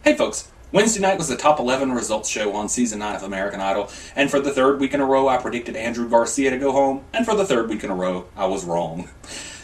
Hey folks, Wednesday night was the top 11 results show on season 9 of American Idol, and for the third week in a row I predicted Andrew Garcia to go home, and for the third week in a row I was wrong.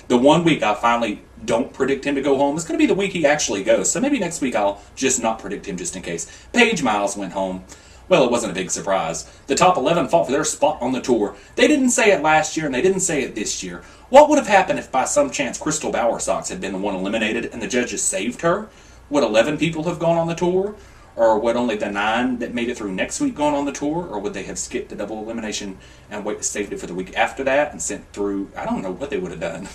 The one week I finally don't predict him to go home is going to be the week he actually goes, so maybe next week I'll just not predict him just in case. Paige Miles went home. Well, it wasn't a big surprise. The top 11 fought for their spot on the tour. They didn't say it last year, and they didn't say it this year. What would have happened if by some chance Crystal Bowersox had been the one eliminated and the judges saved her? Would 11 people have gone on the tour? Or would only the 9 that made it through next week gone on the tour? Or would they have skipped the double elimination and saved it for the week after that and sent through? I don't know what they would have done.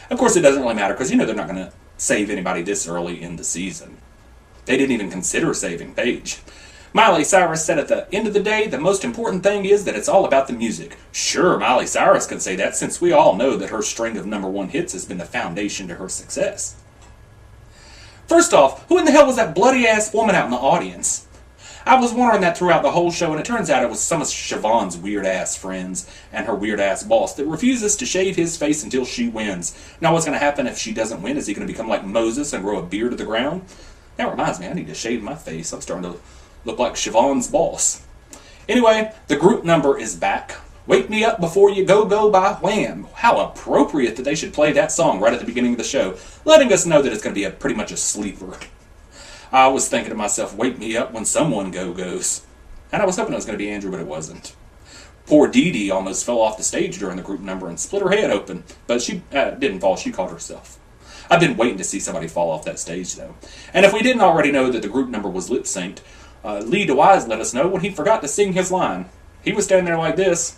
Of course, it doesn't really matter because they're not going to save anybody this early in the season. They didn't even consider saving Paige. Miley Cyrus said at the end of the day, the most important thing is that it's all about the music. Sure, Miley Cyrus can say that since we all know that her string of #1 hits has been the foundation to her success. First off, who in the hell was that bloody-ass woman out in the audience? I was wondering that throughout the whole show, and it turns out it was some of Siobhan's weird-ass friends and her weird-ass boss that refuses to shave his face until she wins. Now what's going to happen if she doesn't win? Is he going to become like Moses and grow a beard to the ground? That reminds me, I need to shave my face. I'm starting to look like Siobhan's boss. Anyway, the group number is back. Wake Me Up Before You Go Go by Wham! How appropriate that they should play that song right at the beginning of the show, letting us know that it's going to be pretty much a sleeper. I was thinking to myself, wake me up when someone goes. And I was hoping it was going to be Andrew, but it wasn't. Poor Didi almost fell off the stage during the group number and split her head open, but she didn't fall, she caught herself. I've been waiting to see somebody fall off that stage, though. And if we didn't already know that the group number was lip-synced, DeWyze let us know when he forgot to sing his line. He was standing there like this,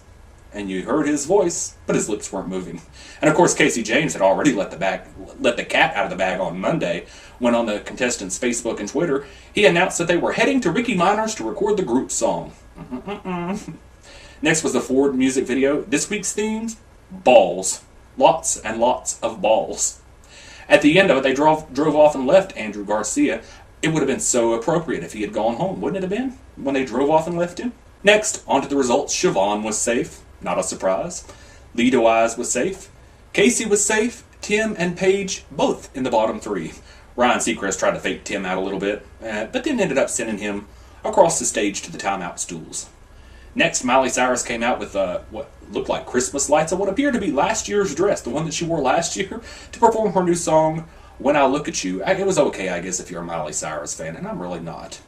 and you heard his voice, but his lips weren't moving. And of course, Casey James had already let the cat out of the bag on Monday, when on the contestants' Facebook and Twitter, he announced that they were heading to Ricky Miners to record the group song. Next was the Ford music video. This week's themes, balls. Lots and lots of balls. At the end of it, they drove off and left Andrew Garcia. It would have been so appropriate if he had gone home, wouldn't it have been, when they drove off and left him? Next, on to the results. Siobhan was safe. Not a surprise. DeWyze was safe. Casey was safe. Tim and Paige both in the bottom 3. Ryan Seacrest tried to fake Tim out a little bit, but then ended up sending him across the stage to the timeout stools. Next, Miley Cyrus came out with what looked like Christmas lights and what appeared to be last year's dress, the one that she wore last year, to perform her new song, When I Look at You. It was okay, I guess, if you're a Miley Cyrus fan, and I'm really not.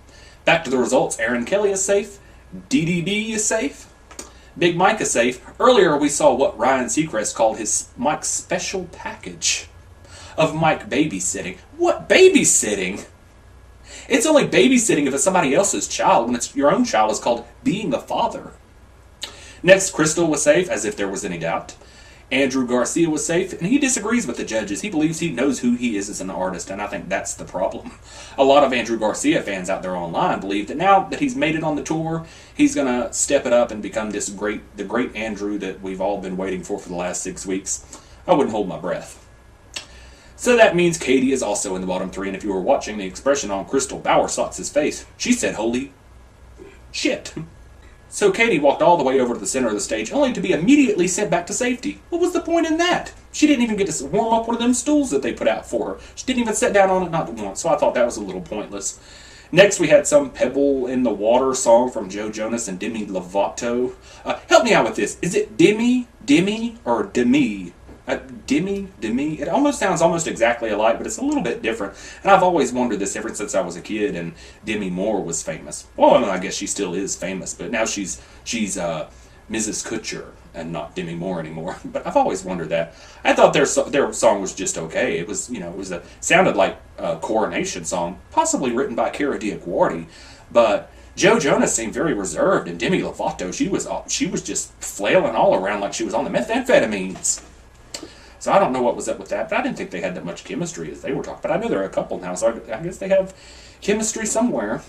Back to the results. Aaron Kelly is safe. Didi B is safe. Big Mike is safe. Earlier we saw what Ryan Seacrest called his Mike's special package of Mike babysitting. What babysitting? It's only babysitting if it's somebody else's child. When it's your own child, it's called being a father. Next, Crystal was safe, as if there was any doubt. Andrew Garcia was safe, and he disagrees with the judges. He believes he knows who he is as an artist, and I think that's the problem. A lot of Andrew Garcia fans out there online believe that now that he's made it on the tour, he's going to step it up and become the great Andrew that we've all been waiting for the last 6 weeks. I wouldn't hold my breath. So that means Katie is also in the bottom 3, and if you were watching the expression on Crystal Bowersox's face, she said, holy shit. So Katie walked all the way over to the center of the stage, only to be immediately sent back to safety. What was the point in that? She didn't even get to warm up one of them stools that they put out for her. She didn't even sit down on it, not once, so I thought that was a little pointless. Next, we had some Pebble in the Water song from Jonas and Demi Lovato. Help me out with this. Is it Demi, or Demi? Demi. It almost sounds almost exactly alike, but it's a little bit different. And I've always wondered this ever since I was a kid and Demi Moore was famous. Well, I guess she still is famous, but now she's Mrs. Kutcher and not Demi Moore anymore. But I've always wondered that. I thought their song was just okay. It was, sounded like a coronation song, possibly written by Dioguardi, but Jonas seemed very reserved, and Demi Lovato, she was just flailing all around like she was on the methamphetamines. So I don't know what was up with that, but I didn't think they had that much chemistry as they were talking. But I know they're a couple now, so I guess they have chemistry somewhere.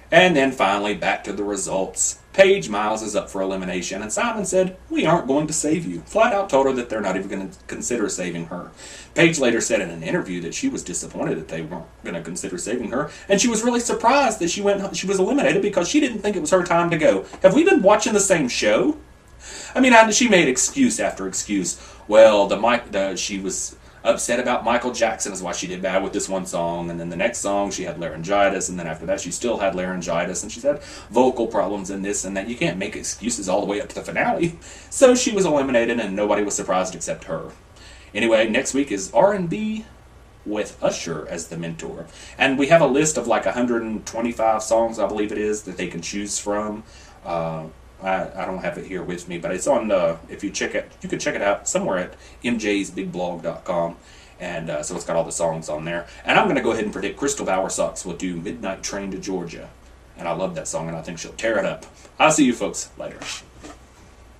And then finally, back to the results. Paige Miles is up for elimination, and Simon said, we aren't going to save you. Flat out told her that they're not even going to consider saving her. Paige later said in an interview that she was disappointed that they weren't going to consider saving her, and she was really surprised that she was eliminated because she didn't think it was her time to go. Have we been watching the same show? I mean, she made excuse after excuse. Well, she was upset about Michael Jackson is why she did bad with this one song, and then the next song she had laryngitis, and then after that she still had laryngitis, and she's had vocal problems and this and that. You can't make excuses all the way up to the finale. So she was eliminated, and nobody was surprised except her. Anyway, next week is R&B with Usher as the mentor. And we have a list of like 125 songs, I believe it is, that they can choose from. I don't have it here with me, but it's on, if you check it, you can check it out somewhere at mjsbigblog.com. And so it's got all the songs on there. And I'm going to go ahead and predict Crystal Bowersox will do Midnight Train to Georgia. And I love that song, and I think she'll tear it up. I'll see you folks later.